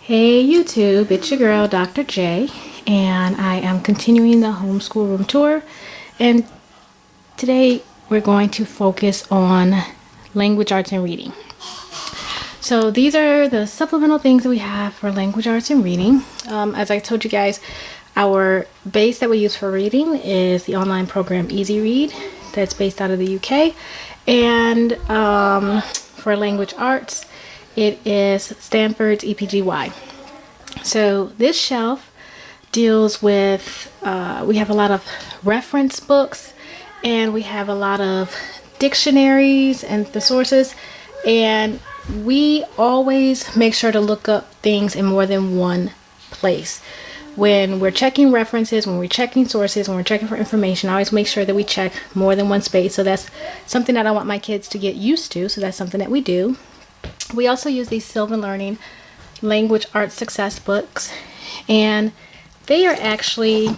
Hey YouTube, it's your girl Dr. J, and I am continuing the homeschool room tour, and today we're going to focus on language arts and reading. So these are the supplemental things that we have for language arts and reading. As I told you guys, our base that we use for reading is the online program Easy Read that's based out of the UK, and for language arts it is Stanford's EPGY. So this shelf deals with, we have a lot of reference books, and we have a lot of dictionaries and thesaurus, and we always make sure to look up things in more than one place. When we're checking references, when we're checking sources, when we're checking for information, I always make sure that we check more than one space. So that's something that I want my kids to get used to. So that's something that we do. We also use these Sylvan Learning language arts success books, and they are actually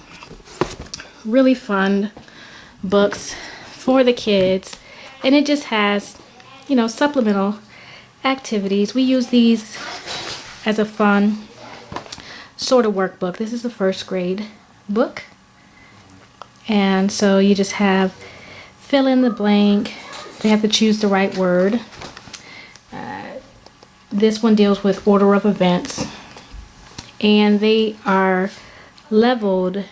really fun books for the kids, and it just has, you know, supplemental activities. We use these as a fun sort of workbook. This is a first grade book, and so you just have fill in the blank. They have to choose the right word. This one deals with order of events, and they are leveled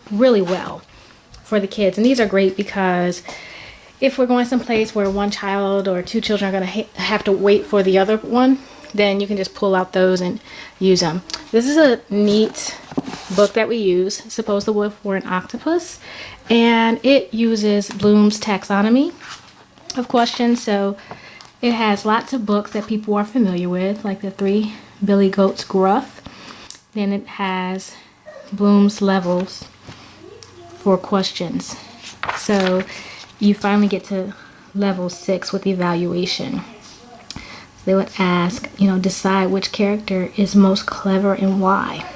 really well for the kids. And these are great because if we're going someplace where one child or two children are going to have to wait for the other one, then you can just pull out those and use them. This is a neat book that we use, Suppose the Wolf Were an Octopus, and it uses Bloom's taxonomy of questions. So it has lots of books that people are familiar with, like the Three Billy Goats Gruff. Then it has Bloom's levels for questions. So you finally get to level 6 with evaluation. They would ask, you know, decide which character is most clever and why.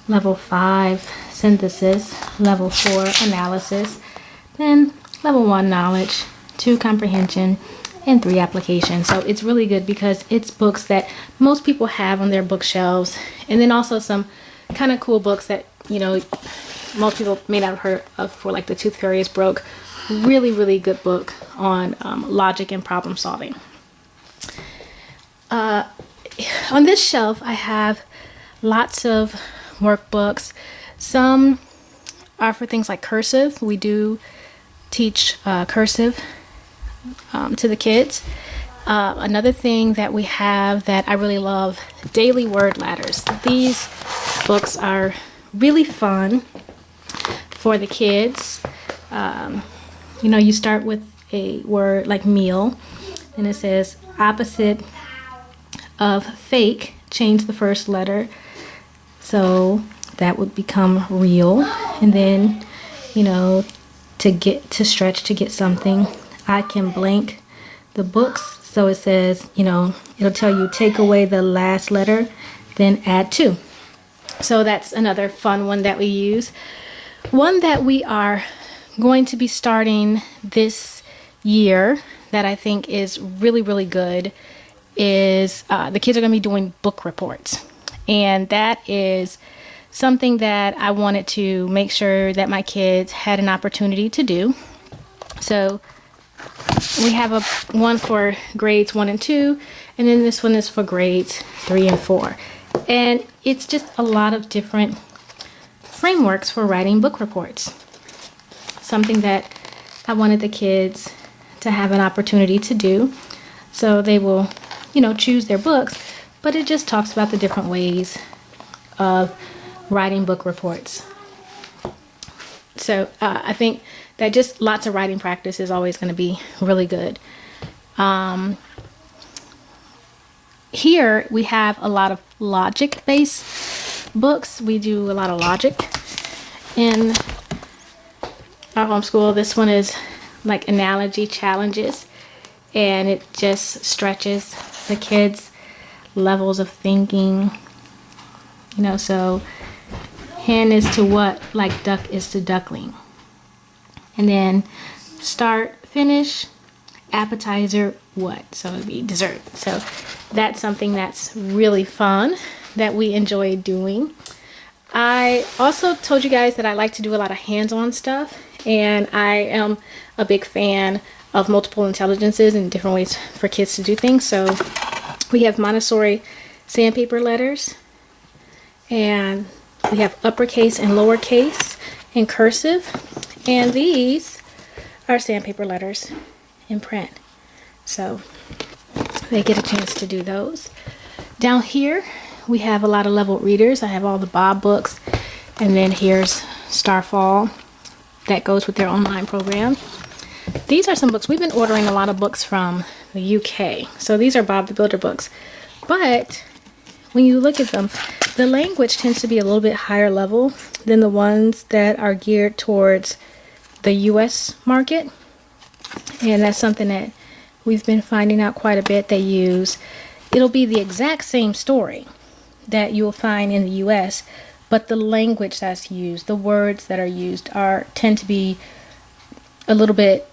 Level 5, synthesis. Level 4, analysis. Then level 1, knowledge. 2, comprehension. And 3, application. So it's really good because it's books that most people have on their bookshelves, and then also some kind of cool books that, you know, most people may not have heard of, for like The Tooth Fairy is Broke. Really good book on logic and problem solving. On this shelf I have lots of workbooks. Some are for things like cursive. We do teach cursive to the kids. Another thing that we have that I really love, daily word ladders. These books are really fun for the kids. You know, you start with a word like meal, and it says opposite of fake, change the first letter, so that would become real. And then, you know, to stretch to get something, I can blank the books, so it says, you know, it'll tell you take away the last letter, then add 2. So that's another fun one that we use. One that we are going to be starting this year that I think is really good is the kids are going to be doing book reports, and that is something that I wanted to make sure that my kids had an opportunity to do. So we have one for grades 1 and 2, and then this one is for grades 3 and 4. And it's just a lot of different frameworks for writing book reports. Something that I wanted the kids to have an opportunity to do. So they will, you know, choose their books, but it just talks about the different ways of writing book reports. So I think that just lots of writing practice is always going to be really good. Here we have a lot of logic-based books. We do a lot of logic in our homeschool. This one is like analogy challenges, and it just stretches the kids' levels of thinking. You know, so hen is to what, like duck is to duckling. And then start, finish, appetizer, what? So it'd be dessert. So that's something that's really fun that we enjoy doing. I also told you guys that I like to do a lot of hands-on stuff, and I am a big fan of multiple intelligences and different ways for kids to do things. So we have Montessori sandpaper letters, and we have uppercase and lowercase and cursive, and these are sandpaper letters in print. So they get a chance to do those. Down here we have a lot of leveled readers. I have all the Bob books, and then here's Starfall that goes with their online program. These are some books. We've been ordering a lot of books from the UK. So these are Bob the Builder books. But when you look at them, the language tends to be a little bit higher level than the ones that are geared towards the US market. And that's something that we've been finding out quite a bit. They use, it'll be the exact same story that you'll find in the US, but the language that's used, the words that are used tend to be a little bit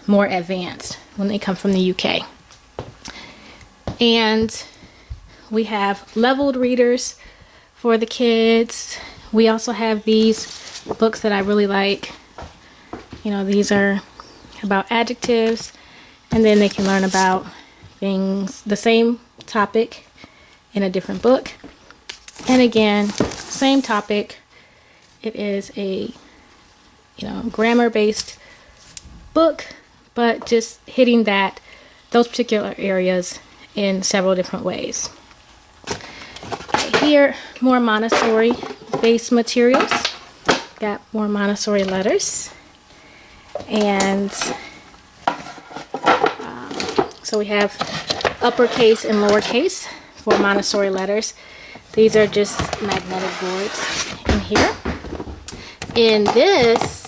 more advanced when they come from the UK. And we have leveled readers for the kids. We also have these books that I really like. You know, these are about adjectives, and then they can learn about things, the same topic in a different book. And again, same topic. It is a, grammar-based book, but just hitting those particular areas in several different ways. Here, more Montessori based materials. Got more Montessori letters. And so we have uppercase and lowercase for Montessori letters. These are just magnetic boards in here. In this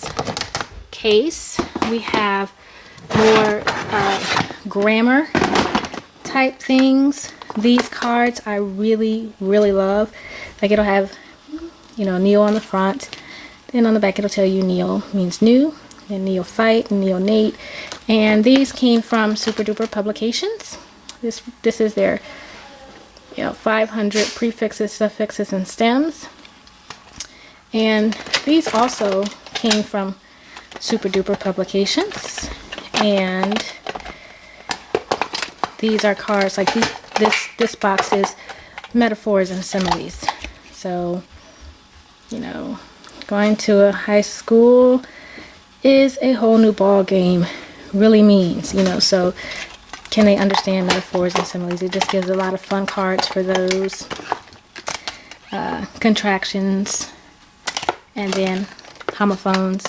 case, we have more grammar type things. These cards I really, really love. Like, it'll have, Neo on the front. Then on the back it'll tell you Neo means new, then neophyte, neonate. And these came from Super Duper Publications. This is their 500 prefixes, suffixes, and stems. And these also came from Super Duper Publications. And these are cards like this box is metaphors and similes. So, going to a high school is a whole new ball game. Really means, so can they understand metaphors and similes? It just gives a lot of fun cards for those. Contractions, and then homophones.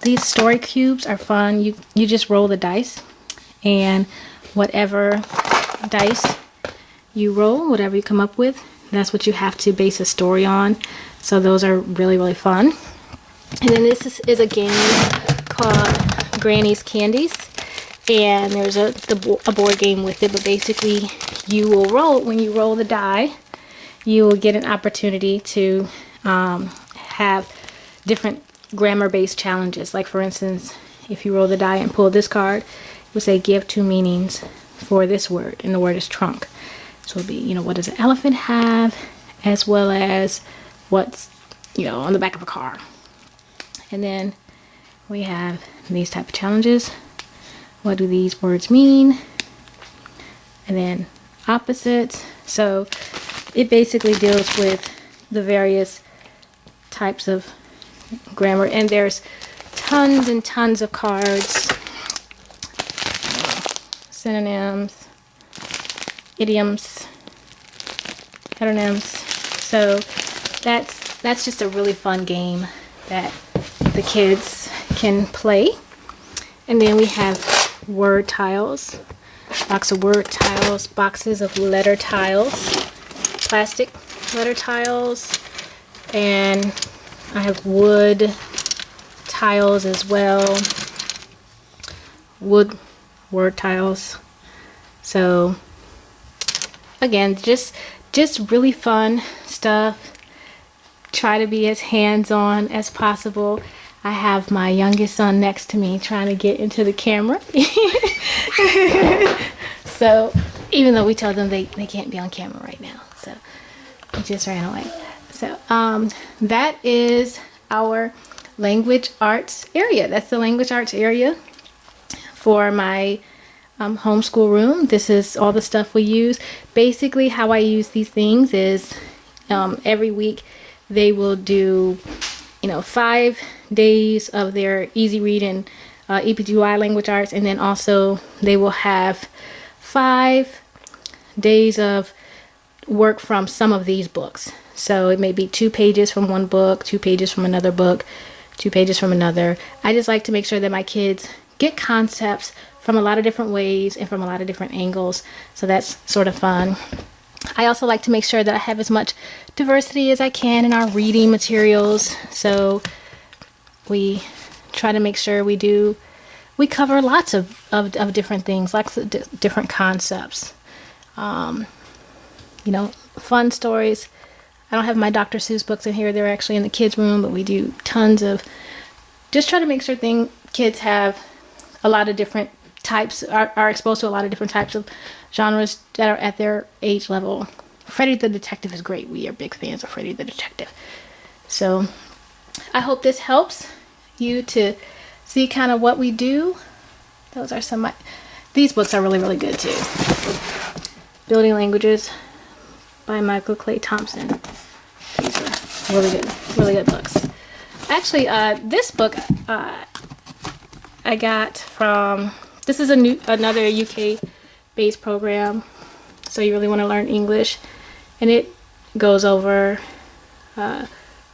These story cubes are fun. You just roll the dice, and whatever dice you roll, whatever you come up with, that's what you have to base a story on. So those are really, really fun. And then this is a game called Granny's Candies, and there's a board game with it, but basically you will roll, when you roll the die, you will get an opportunity to have different grammar-based challenges. Like, for instance, if you roll the die and pull this card, it would say give two meanings for this word, and the word is trunk. So it'll be, what does an elephant have, as well as what's, on the back of a car. And then we have these type of challenges. What do these words mean? And then opposites. So it basically deals with the various types of grammar, and there's tons and tons of cards, synonyms, idioms, heteronyms. So that's just a really fun game that the kids can play. And then we have word tiles, box of word tiles, boxes of letter tiles, plastic letter tiles, and I have wood tiles as well, wood word tiles. So again, just really fun stuff. Try to be as hands-on as possible. I have my youngest son next to me trying to get into the camera. So even though we tell them they can't be on camera right now, so they just ran away. So that is our language arts area. That's the language arts area for my homeschool room. This is all the stuff we use. Basically, how I use these things is every week they will do, 5 days of their easy read and EPGY language arts, and then also they will have 5 days of work from some of these books. So it may be 2 pages from one book, 2 pages from another book, 2 pages from another. I just like to make sure that my kids get concepts from a lot of different ways and from a lot of different angles. So that's sort of fun. I also like to make sure that I have as much diversity as I can in our reading materials. So we try to make sure we cover lots of different things, lots of different concepts. Fun stories. I don't have my Dr. Seuss books in here. They're actually in the kids' room, but we do tons of, just try to make sure kids have a lot of different types, are exposed to a lot of different types of genres that are at their age level. Freddy the Detective is great. We are big fans of Freddy the Detective. So I hope this helps you to see kind of what we do. Those are these books are really, really good too. Building Languages by Michael Clay Thompson. These are really good books. Actually, this book I got from, this is another UK-based program, so you really want to learn English, and it goes over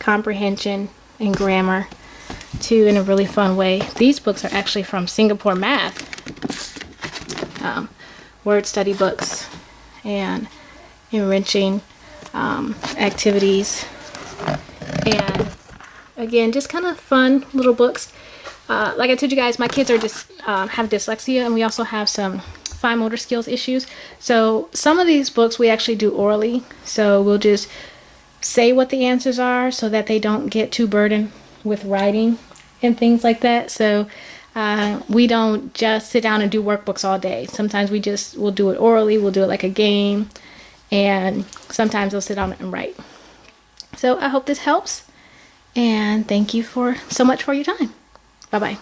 comprehension and grammar too in a really fun way. These books are actually from Singapore Math, word study books and enriching activities, and again, just kind of fun little books. Like I told you guys, my kids are have dyslexia, and we also have some fine motor skills issues. So some of these books we actually do orally. So we'll just say what the answers are so that they don't get too burdened with writing and things like that. So we don't just sit down and do workbooks all day. Sometimes we'll do it orally. We'll do it like a game, and sometimes they'll sit down and write. So I hope this helps, and thank you so much for your time. Bye-bye.